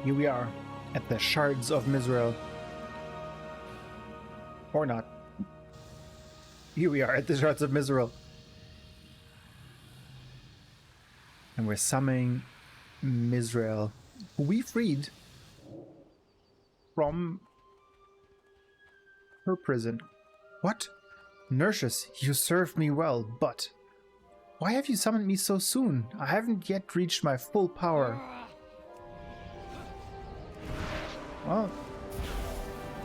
Here we are at the Shards of Myzrael. Or not. Here we are at the Shards of Myzrael. And we're summoning Myzrael, who we freed from her prison. What? Nurses, you served me well, but why have you summoned me so soon? I haven't yet reached my full power. Well,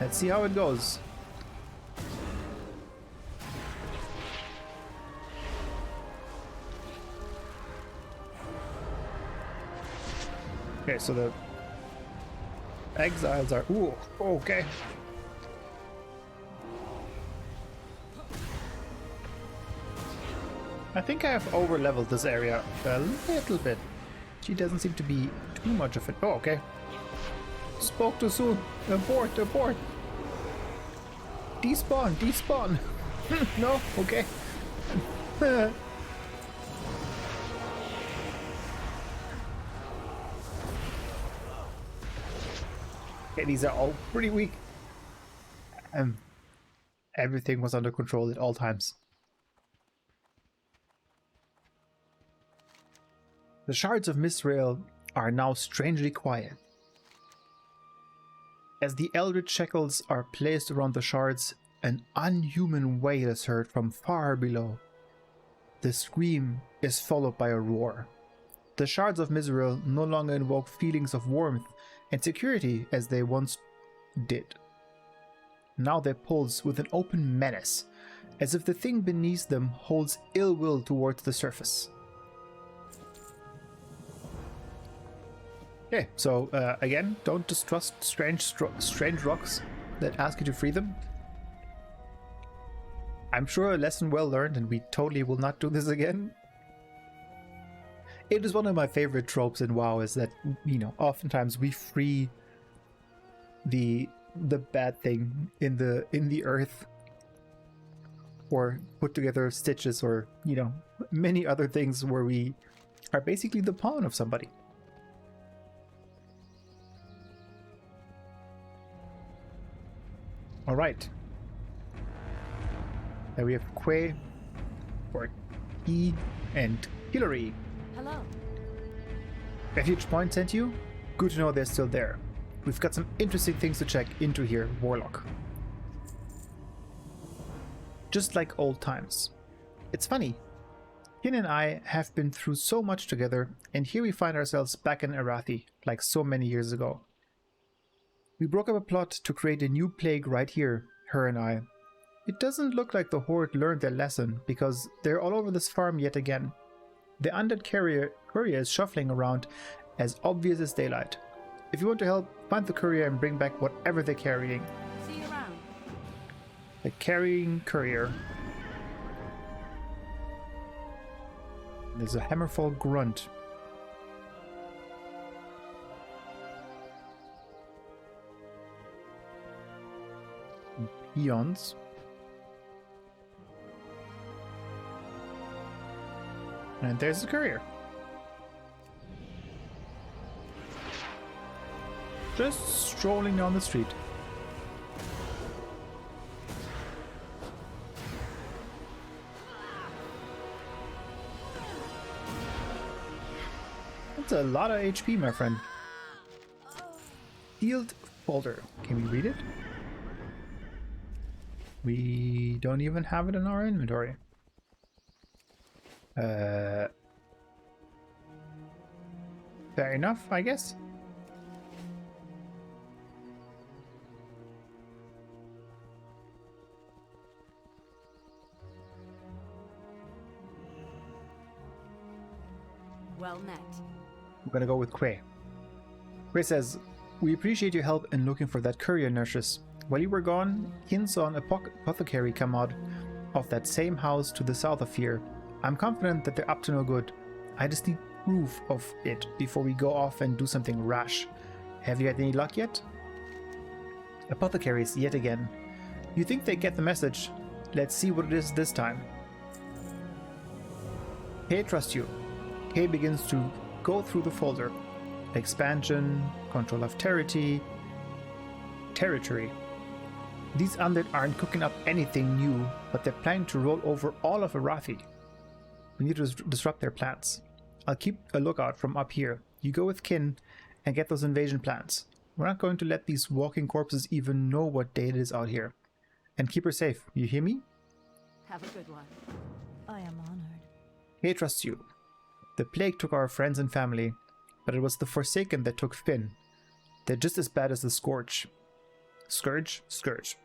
let's see how it goes. Okay, so the exiles are... Ooh, okay. I think I have over-leveled this area a little bit. She doesn't seem to be too much of it. Oh, okay. Spoke too soon. Abort, abort. Despawn, despawn. No, okay. Okay, these are all pretty weak. Everything was under control at all times. The Shards of Myzrael are now strangely quiet. As the eldritch shackles are placed around the shards, an unhuman wail is heard from far below. The scream is followed by a roar. The Shards of Myzrael no longer invoke feelings of warmth and security as they once did. Now they pulse with an open menace, as if the thing beneath them holds ill will towards the surface. Okay, so again, don't distrust strange rocks that ask you to free them. I'm sure a lesson well learned, and we totally will not do this again. It is one of my favorite tropes in WoW, is that, you know, oftentimes we free the bad thing in the earth, or put together stitches, or, you know, many other things where we are basically the pawn of somebody. All right. Now we have Quay, or E, and Hillary. Hello. Refuge Pointe sent you? Good to know they're still there. We've got some interesting things to check into here, Warlock. Just like old times. It's funny. Kin and I have been through so much together, and here we find ourselves back in Arathi, like so many years ago. We broke up a plot to create a new plague right here, her and I. It doesn't look like the Horde learned their lesson, because they're all over this farm yet again. The undead courier is shuffling around, as obvious as daylight. If you want to help, find the courier and bring back whatever they're carrying. See you around. The carrying courier. There's a Hammerfall grunt. Peons. And there's the courier. Just strolling down the street. That's a lot of HP, my friend. Sealed folder. Can we read it? We don't even have it in our inventory. Fair enough, I guess. Well met. We're gonna go with Quay. Quay says, we appreciate your help in looking for that courier, nurses. While you were gone, Kin saw an apothecary come out of that same house to the south of here. I'm confident that they're up to no good. I just need proof of it before we go off and do something rash. Have you had any luck yet? Apothecaries yet again. You think they get the message? Let's see what it is this time. Kay trusts you. Kay begins to go through the folder. expansion, control of territory. These undead aren't cooking up anything new, but they're planning to roll over all of Arathi. We need to disrupt their plans. I'll keep a lookout from up here. You go with Kin and get those invasion plans. We're not going to let these walking corpses even know what day it is out here. And keep her safe, you hear me? Have a good one. I am honored. Kay trusts you. The plague took our friends and family, but it was the Forsaken that took Finn. They're just as bad as the Scourge. Scourge? Scourge.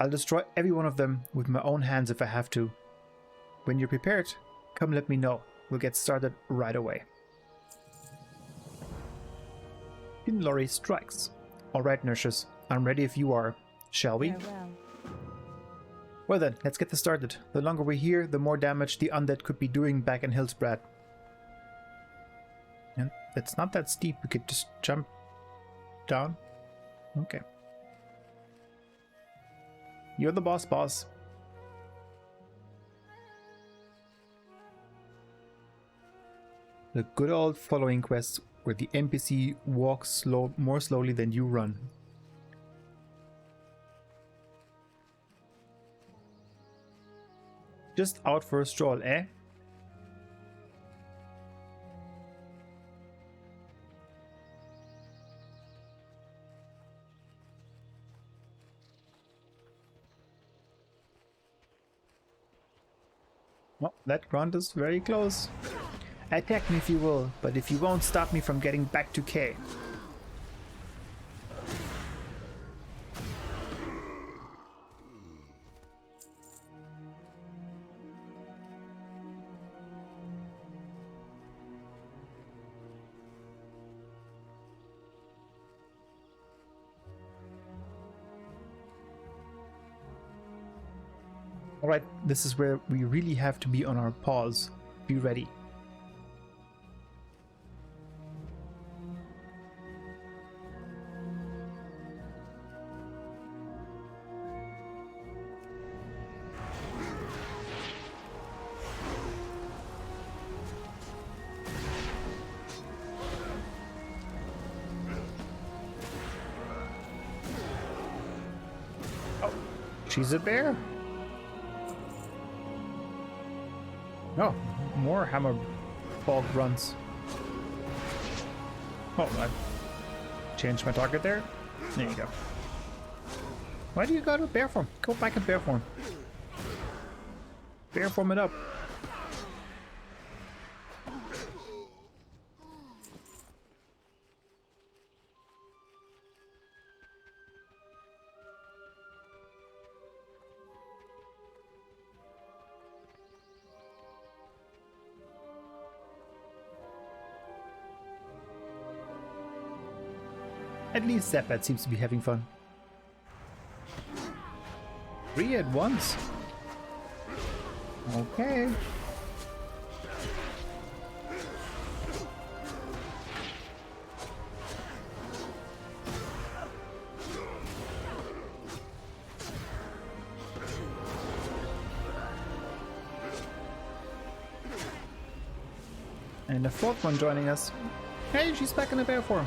I'll destroy every one of them with my own hands if I have to. When you're prepared, come let me know. We'll get started right away. Lori strikes. Alright, nurses. I'm ready if you are. Shall we? Farewell. Well then, let's get this started. The longer we're here, the more damage the undead could be doing back in Hillsbrad. And it's not that steep, we could just jump down. Okay. You're the boss. The good old following quest where the NPC walks more slowly than you run. Just out for a stroll, eh? Well, that grunt is very close. Attack me if you will, but if you won't stop me from getting back to K. Alright, this is where we really have to be on our paws. Be ready. Oh, she's a bear. Oh, more hammer ball grunts. Oh, I changed my target there. There you go. Why do you go to bear form? Go back in bear form. Bear form it up. At least Zappat seems to be having fun. 3 at once? Okay. And the 4th one joining us. Hey, she's back in the bear form.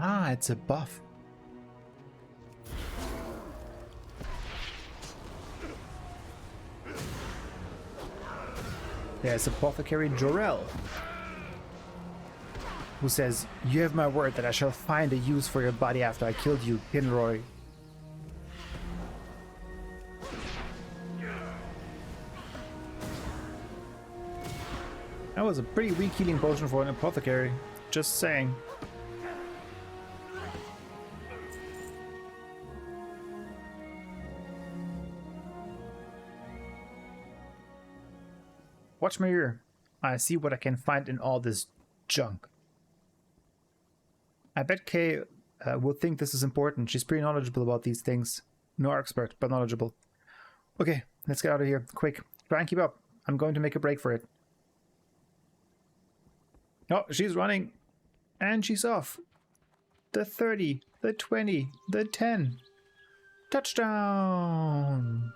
Ah, it's a buff. There's Apothecary Jorel, who says, "You have my word that I shall find a use for your body after I killed you, Pinroy." That was a pretty weak healing potion for an apothecary, just saying. Watch my ear. I see what I can find in all this junk. I bet Kay will think this is important. She's pretty knowledgeable about these things. No expert, but knowledgeable. Okay, let's get out of here. Quick. Try and keep up. I'm going to make a break for it. Oh, she's running. And she's off. The 30, the 20, the 10. Touchdown!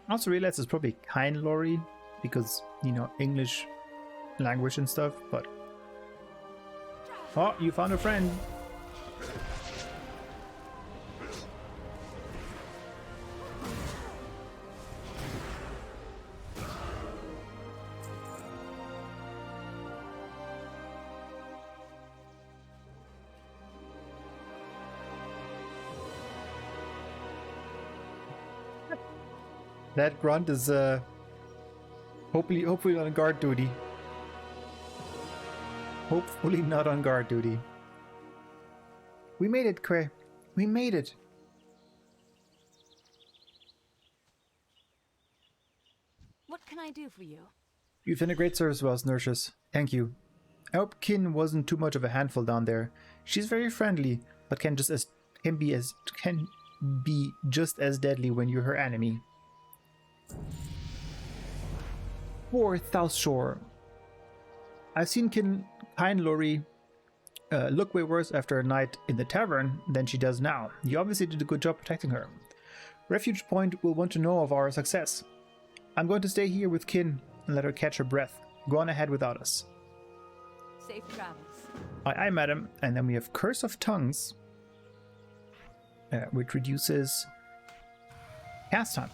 I also realized it's probably kind Lori because, you know, English language and stuff, but... Oh, you found a friend! That grunt is hopefully not on guard duty. Hopefully not on guard duty. We made it, Quay. We made it. What can I do for you? You've been a great service to us, nurses. Thank you. I hope Kin wasn't too much of a handful down there. She's very friendly, but can be just as deadly when you're her enemy. Poor Thalshore. I've seen kind Lori look way worse after a night in the tavern than she does now. You obviously did a good job protecting her. Refuge Pointe will want to know of our success. I'm going to stay here with Kin and let her catch her breath. Go on ahead without us. Safe travels. Aye, aye, madam. And then we have Curse of Tongues, which reduces cast time.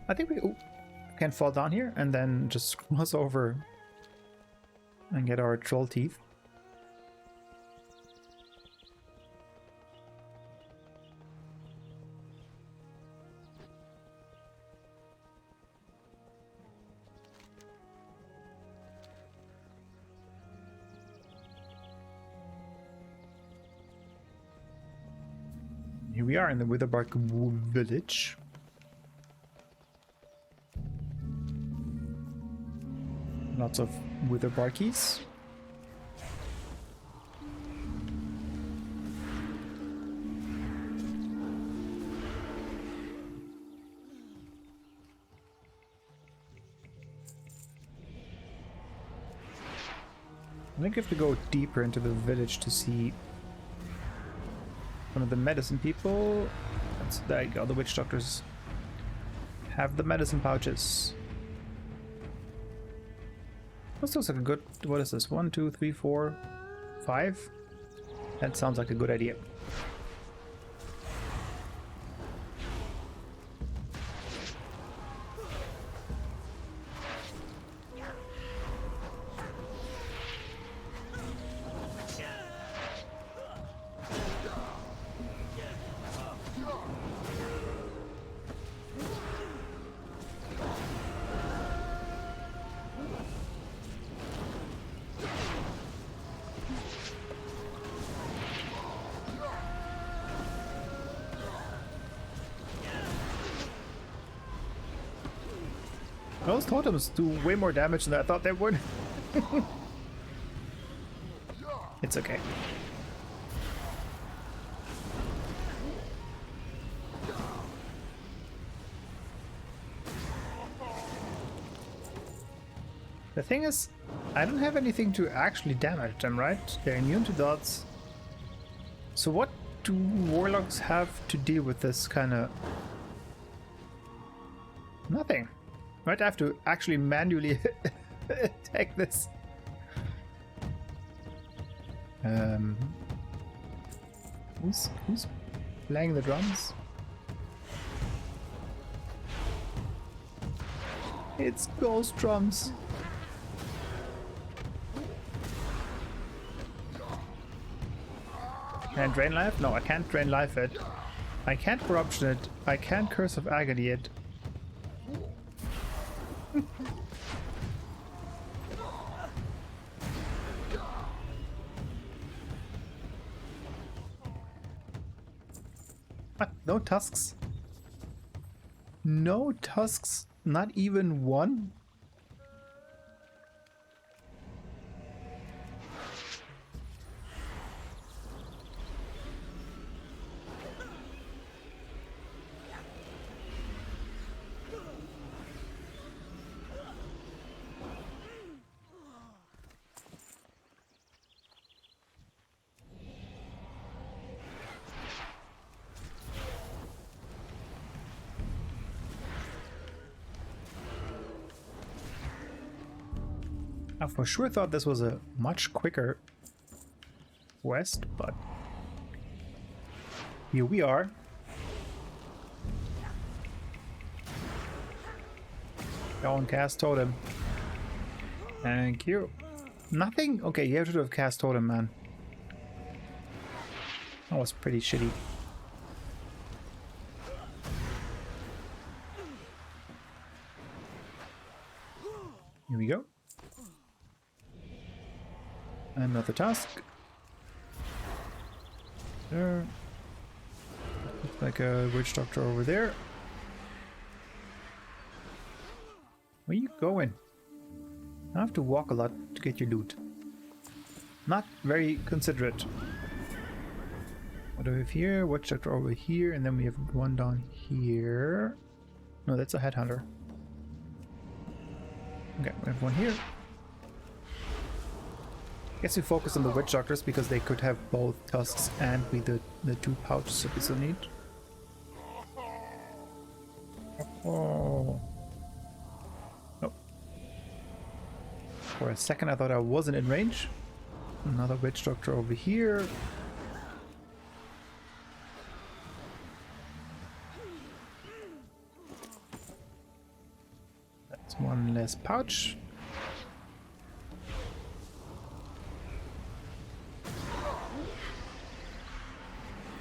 I think we can fall down here and then just cross over and get our troll teeth. Here we are in the Witherbark village. Lots of Witherbarkies. I think I have to go deeper into the village to see one of the medicine people. There you go, the witch doctors have the medicine pouches. This looks like a good... What is this? 1, 2, 3, 4, 5? That sounds like a good idea. Those totems do way more damage than I thought they would. It's okay. The thing is, I don't have anything to actually damage them, right? They're immune to dots. So what do warlocks have to deal with this kind of... Nothing. Right, I have to actually manually attack this. Who's playing the drums? It's ghost drums. Can I drain life? No, I can't drain life it. I can't corruption it. I can't curse of agony it. What? No tusks? No tusks? Not even one? I for sure thought this was a much quicker quest, but here we are. Go and cast totem. Thank you. Nothing? Okay, you have to have cast totem, man. That was pretty shitty. Here we go. Another task. There. Looks like a witch doctor over there. Where you going? I have to walk a lot to get your loot. Not very considerate. What do we have here? Witch doctor over here, and then we have one down here. No, that's a headhunter. Okay, we have one here. I guess we focus on the witch doctors because they could have both tusks and be the two pouches that we still need. Oh. Nope. For a second I thought I wasn't in range. Another witch doctor over here. That's one less pouch.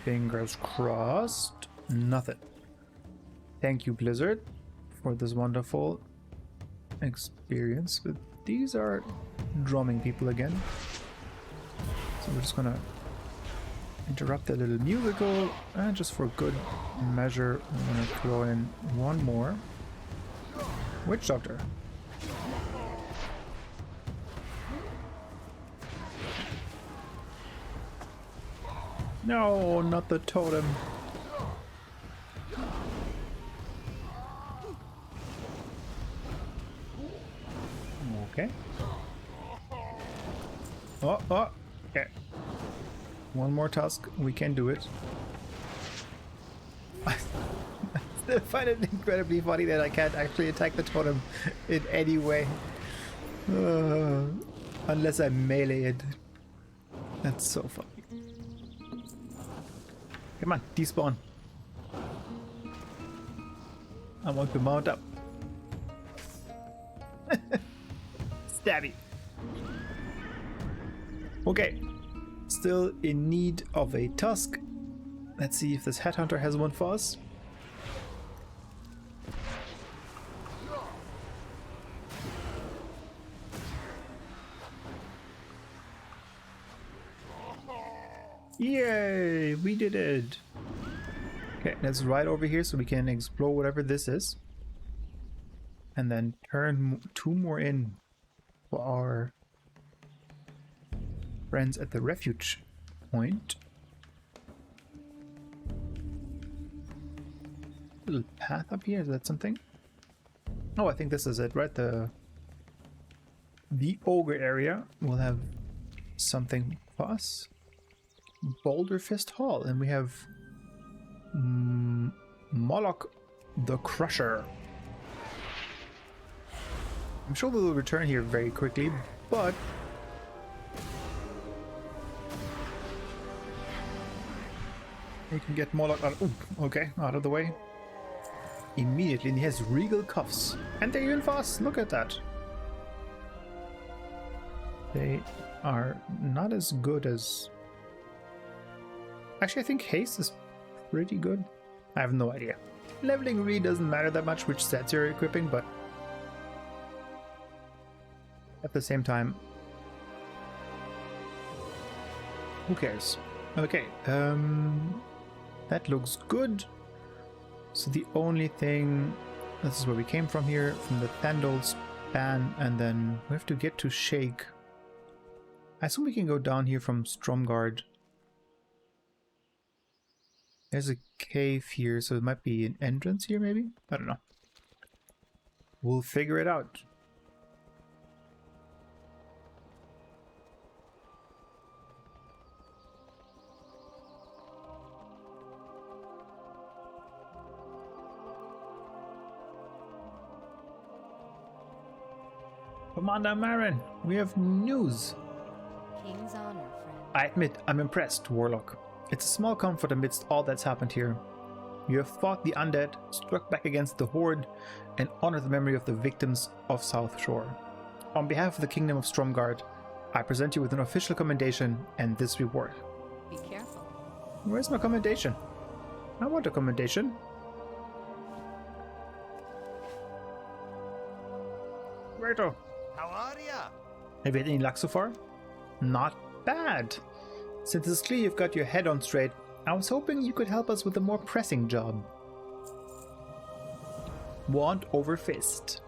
Fingers crossed. Nothing. Thank you, Blizzard, for this wonderful experience. But these are drumming people again. So we're just gonna interrupt that little musical, and just for good measure, I'm gonna throw in one more witch doctor. No, not the totem. Okay. Oh, okay. One more task. We can do it. I still find it incredibly funny that I can't actually attack the totem in any way. Unless I melee it. That's so funny. Come on, despawn. I want to mount up. Stabby. Okay. Still in need of a tusk. Let's see if this headhunter has one for us. Yay! We did it! Okay, let's ride over here so we can explore whatever this is. And then turn two more in for our friends at the Refuge Pointe. Little path up here, is that something? Oh, I think this is it, right? The ogre area will have something for us. Boulder Fist Hall, and we have Moloch the Crusher. I'm sure we will return here very quickly, but we can get Moloch out. Ooh, okay, out of the way immediately, and he has regal cuffs, and they're even fast. Look at that. They are not as good as. Actually, I think haste is pretty good. I have no idea. Leveling really doesn't matter that much which stats you're equipping, but at the same time, who cares? Okay, That looks good. So the only thing... This is where we came from here, from the Thandal's ban, and then we have to get to Shake. I assume we can go down here from Stromgard. There's a cave here, so it might be an entrance here, maybe? I don't know. We'll figure it out. Commander Marin, we have news. King's honor, friend. I admit, I'm impressed, Warlock. It's a small comfort amidst all that's happened here. You have fought the undead, struck back against the Horde, and honored the memory of the victims of South Shore. On behalf of the Kingdom of Stromgard, I present you with an official commendation and this reward. Be careful. Where's my commendation? I want a commendation. Rito, How are ya? have you had any luck so far? Not bad. Since it's clear you've got your head on straight, I was hoping you could help us with a more pressing job. Wand over fist.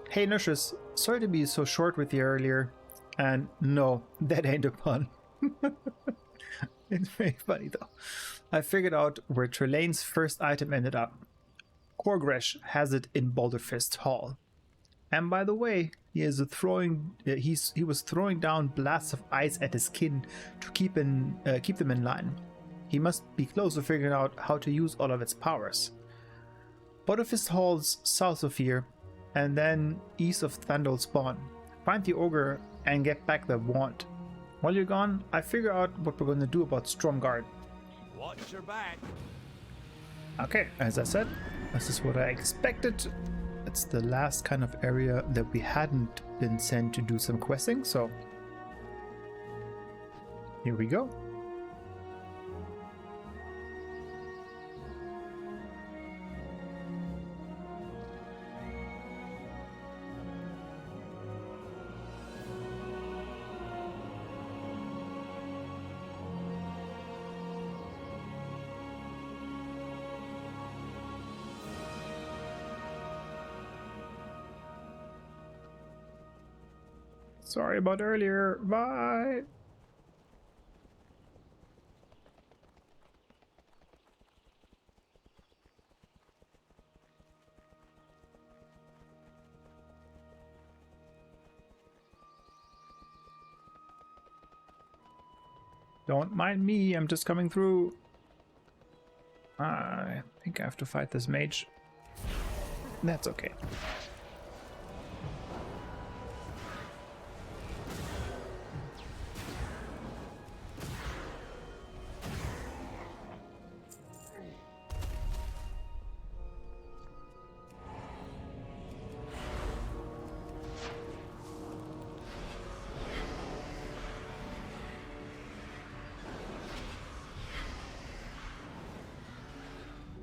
Hey Nurses, sorry to be so short with you earlier. And no, that ain't a pun. It's very funny though. I figured out where Trelane's first item ended up. Korgresh has it in Boulderfist Hall. And by the way, he was throwing down blasts of ice at his kin to keep them in line. He must be close to figuring out how to use all of its powers. Boulderfist Hall's south of here, and then east of Thandal's spawn. Find the ogre and get back the wand. While you're gone, I figure out what we're going to do about Stromgard. Watch your back. Okay, as I said, this is what I expected. It's the last kind of area that we hadn't been sent to do some questing, so here we go. Sorry about earlier. Bye. Don't mind me, I'm just coming through. I think I have to fight this mage. That's okay.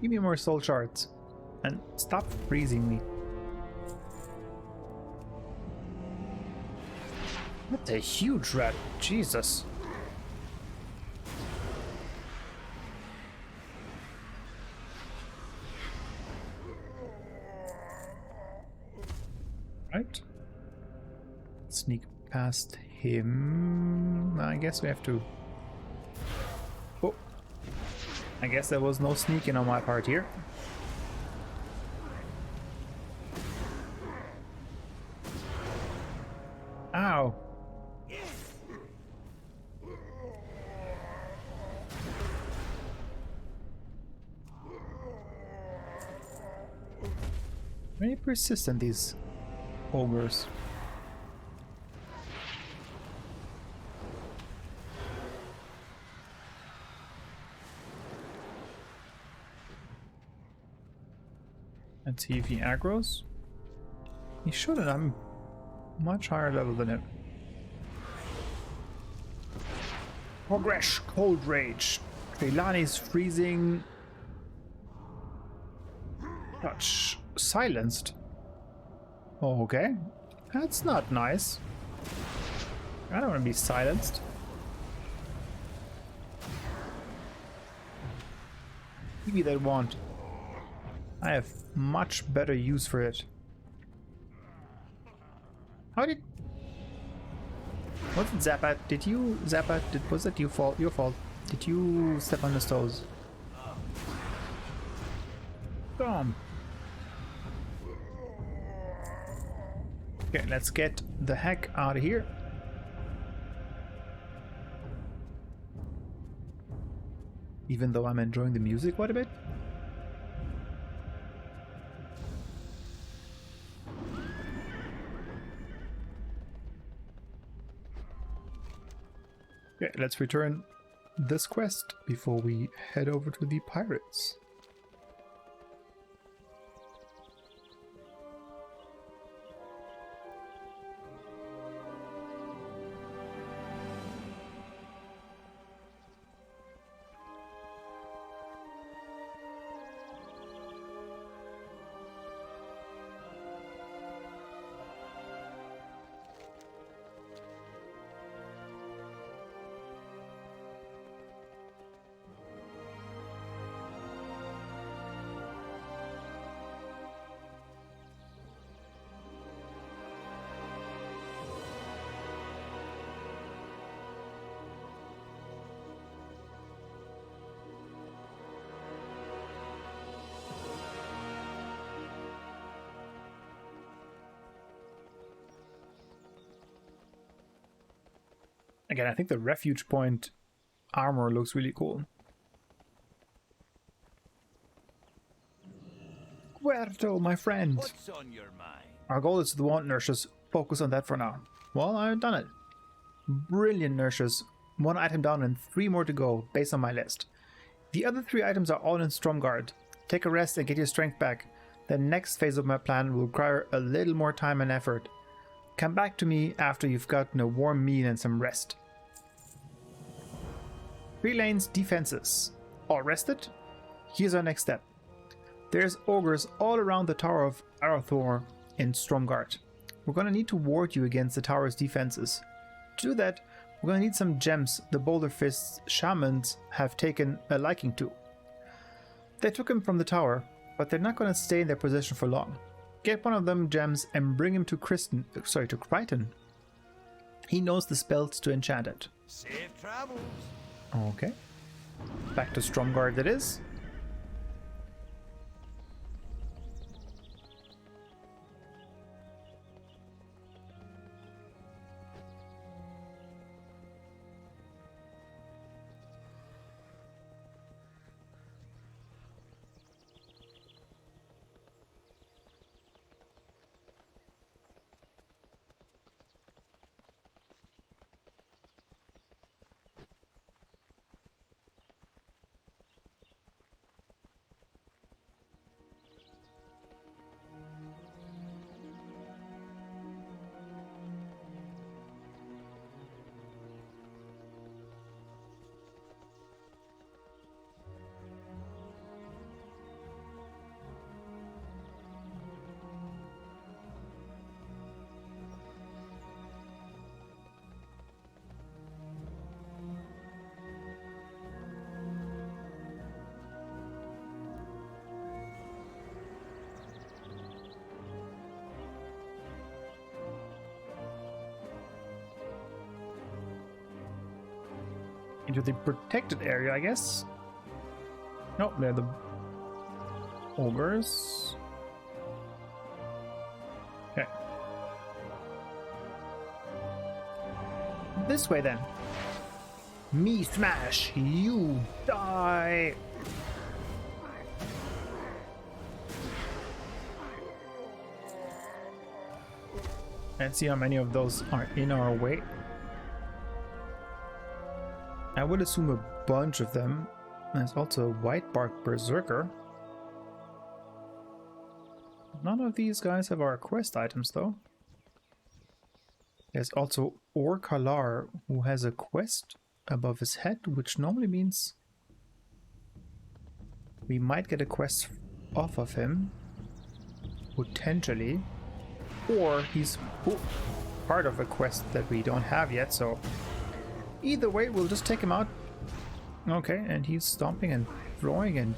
Give me more soul shards. And stop freezing me. That's a huge rat. Jesus. Right. Sneak past him. I guess we have to... Oh. I guess there was no sneaking on my part here. Ow. Very persistent, these ogres. Let's see if he aggroes. He shouldn't. I'm much higher level than him. Progress, Cold Rage. Treilani's freezing. Touch. Silenced. Okay. That's not nice. I don't want to be silenced. Give me that wand. I have much better use for it. How did... Was it Zappa? Did you... Zappa? Was that your fault? Your fault. Did you step on his toes? Boom. Okay, let's get the heck out of here. Even though I'm enjoying the music quite a bit. Okay, let's return this quest before we head over to the pirates. Again, I think the Refuge Pointe armor looks really cool. Puerto, my friend. What's on your mind? Our goal is the wand nurses. Focus on that for now. Well, I've done it. Brilliant nurses. 1 item down and 3 more to go, based on my list. The other 3 items are all in Stromgarde. Take a rest and get your strength back. The next phase of my plan will require a little more time and effort. Come back to me after you've gotten a warm meal and some rest. 3 lanes defenses. All rested? Here's our next step. There's ogres all around the Tower of Arathi in Stromgarde. We're gonna need to ward you against the tower's defenses. To do that, we're gonna need some gems the Boulder Fist's shamans have taken a liking to. They took him from the tower, but they're not gonna stay in their position for long. Get one of them gems and bring him to Crichton. He knows the spells to enchant it. Safe travels. Okay. Back to Stromgarde it is. Into the protected area, I guess. Nope, they're the ogres. Okay. This way then. Me smash, you die. Let's see how many of those are in our way. I would assume a bunch of them. There's also a white bark berserker. None of these guys have our quest items though. There's also Orkalar, who has a quest above his head, which normally means we might get a quest off of him, potentially, or he's part of a quest that we don't have yet, so either way, we'll just take him out. Okay, and he's stomping and throwing and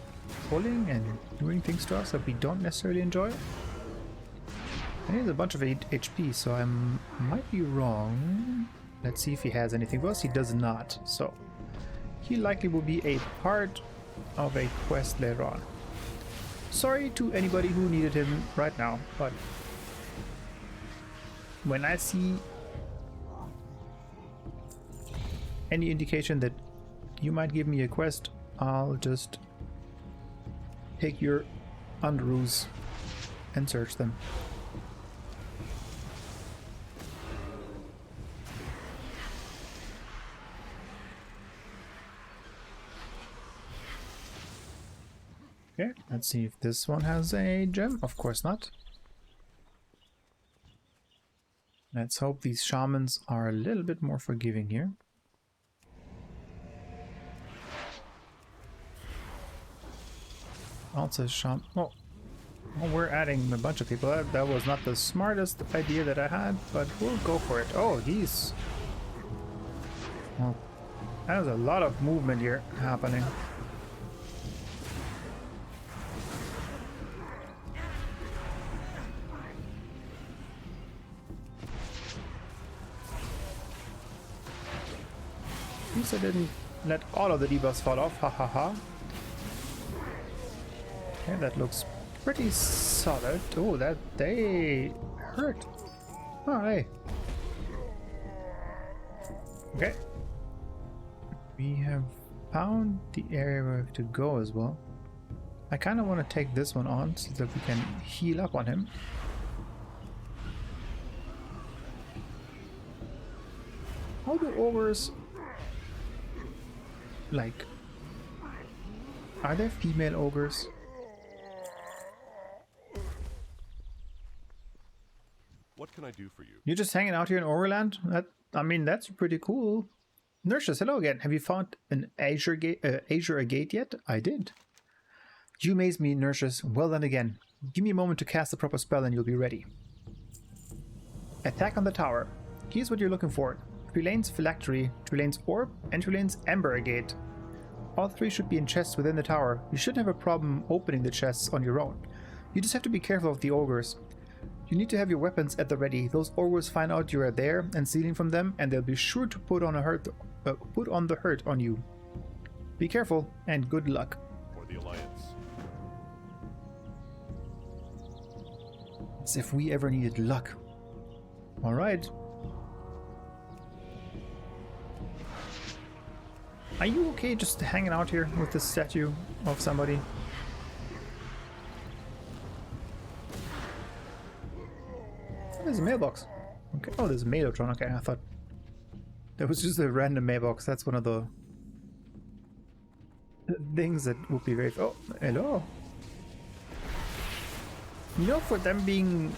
pulling and doing things to us that we don't necessarily enjoy. And he has a bunch of HP, so I might be wrong. Let's see if he has anything for us. He does not, so he likely will be a part of a quest later on. Sorry to anybody who needed him right now, but when I see any indication that you might give me a quest, I'll just take your underoos and search them. Okay, let's see if this one has a gem. Of course not. Let's hope these shamans are a little bit more forgiving here. Also, oh, we're adding a bunch of people. That was not the smartest idea that I had, but we'll go for it. Oh, he's... Well, there's a lot of movement here happening. At least I didn't let all of the debuffs fall off. Ha ha ha. Okay, that looks pretty solid. Oh, that they hurt. Oh, hey. Okay. We have found the area where we have to go as well. I kind of want to take this one on so that we can heal up on him. How do ogres... like... are there female ogres? What can I do for you? You're just hanging out here in Overland? I mean, that's pretty cool. Nurses, hello again. Have you found an Azure gate yet? I did. You amaze me, Nurses. Well done again. Give me a moment to cast the proper spell and you'll be ready. Attack on the tower. Here's what you're looking for. Tulane's Phylactery, Tulane's Orb, and Tulane's Ember Agate. All three should be in chests within the tower. You shouldn't have a problem opening the chests on your own. You just have to be careful of the ogres. You need to have your weapons at the ready. Those ogres find out you are there and stealing from them, and they'll be sure to put on the hurt on you. Be careful and good luck. For the Alliance. As if we ever needed luck. All right. Are you okay just hanging out here with this statue of somebody? There's a mailbox. Okay. Oh, there's a Mailotron. Okay, I thought that was just a random mailbox. That's one of the things that would be very... Oh, hello. You know, for them being...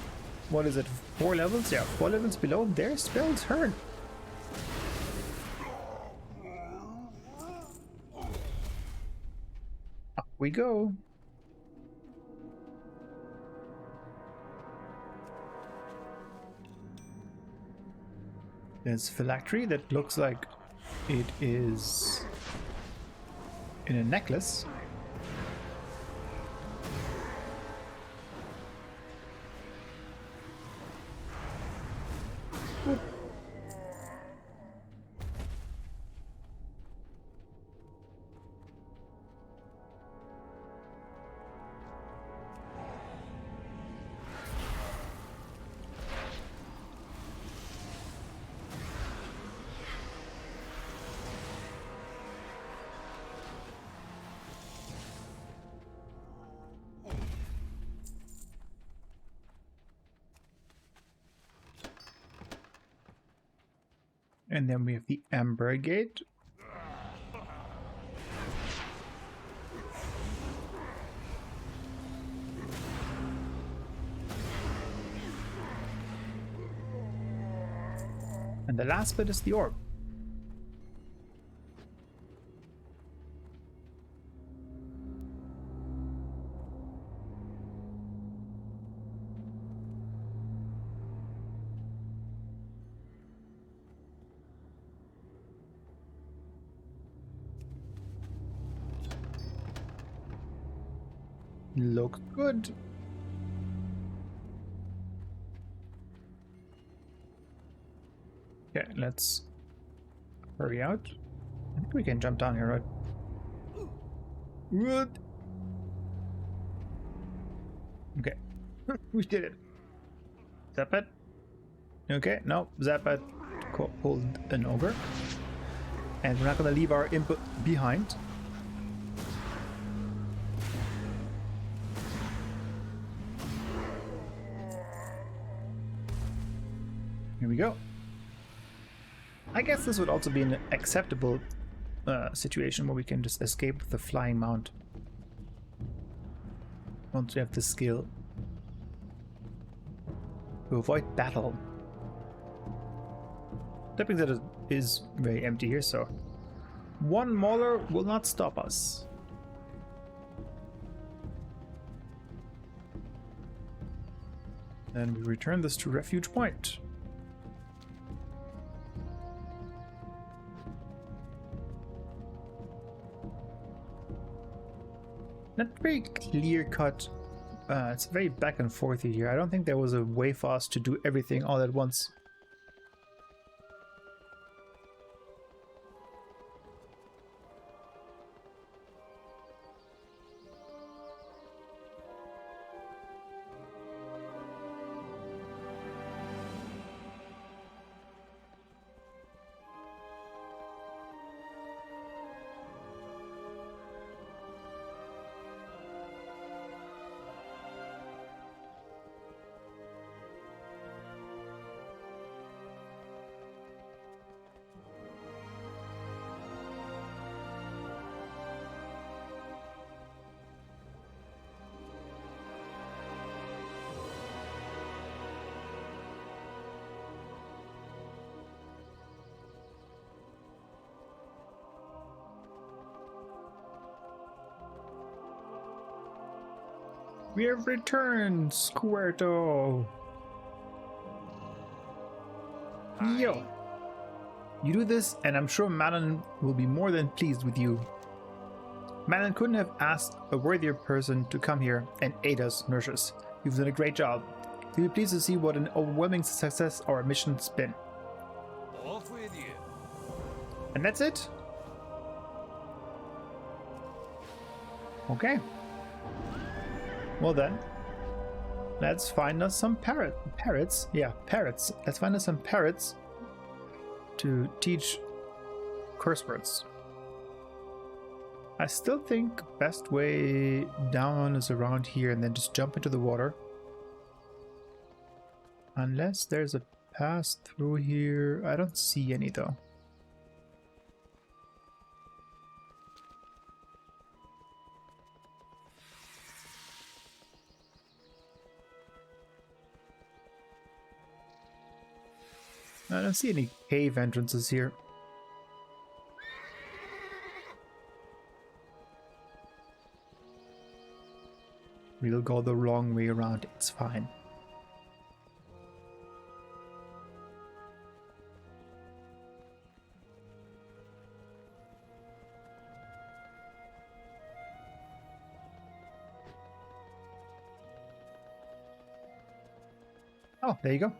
what is it? 4 levels? Yeah, 4 levels below, their spells hurt. Up we go. There's phylactery that looks like it is in a necklace. Oop. And then we have the Ember Gate. And the last bit is the orb. Looks good. Okay, let's hurry out. I think we can jump down here, right? What? Okay, we did it. Zap it. Okay, no, zap it. Hold an ogre. And we're not gonna leave our imp behind. Here we go. I guess this would also be an acceptable situation where we can just escape with the flying mount. Once we have the skill. To avoid battle. That being said, it is very empty here, so one mauler will not stop us. Then we return this to Refuge Pointe. Not very clear cut. It's very back and forth here. I don't think there was a way for us to do everything all at once. We have returned, Squirtle! Yo! You do this, and I'm sure Madeline will be more than pleased with you. Madeline couldn't have asked a worthier person to come here and aid us, nurses. You've done a great job. You'll be pleased to see what an overwhelming success our mission's been. Off with you. And that's it? Okay. Well then, let's find us some parrots. Yeah, parrots. Let's find us some parrots to teach curse words. I still think best way down is around here and then just jump into the water. Unless there's a pass through here. I don't see any though. I don't see any cave entrances here. We'll go the wrong way around, it's fine. Oh, there you go.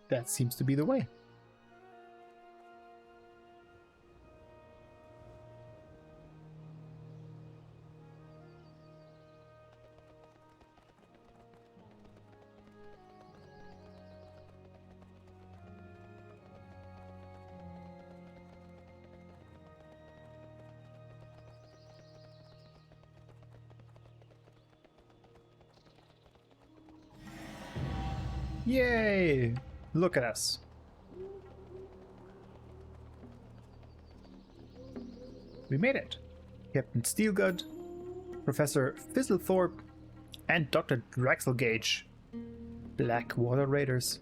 That seems to be the way. Yay! Look at us. We made it. Captain Steelgood, Professor Fizzlethorpe, and Dr. Draxelgage. Blackwater Raiders.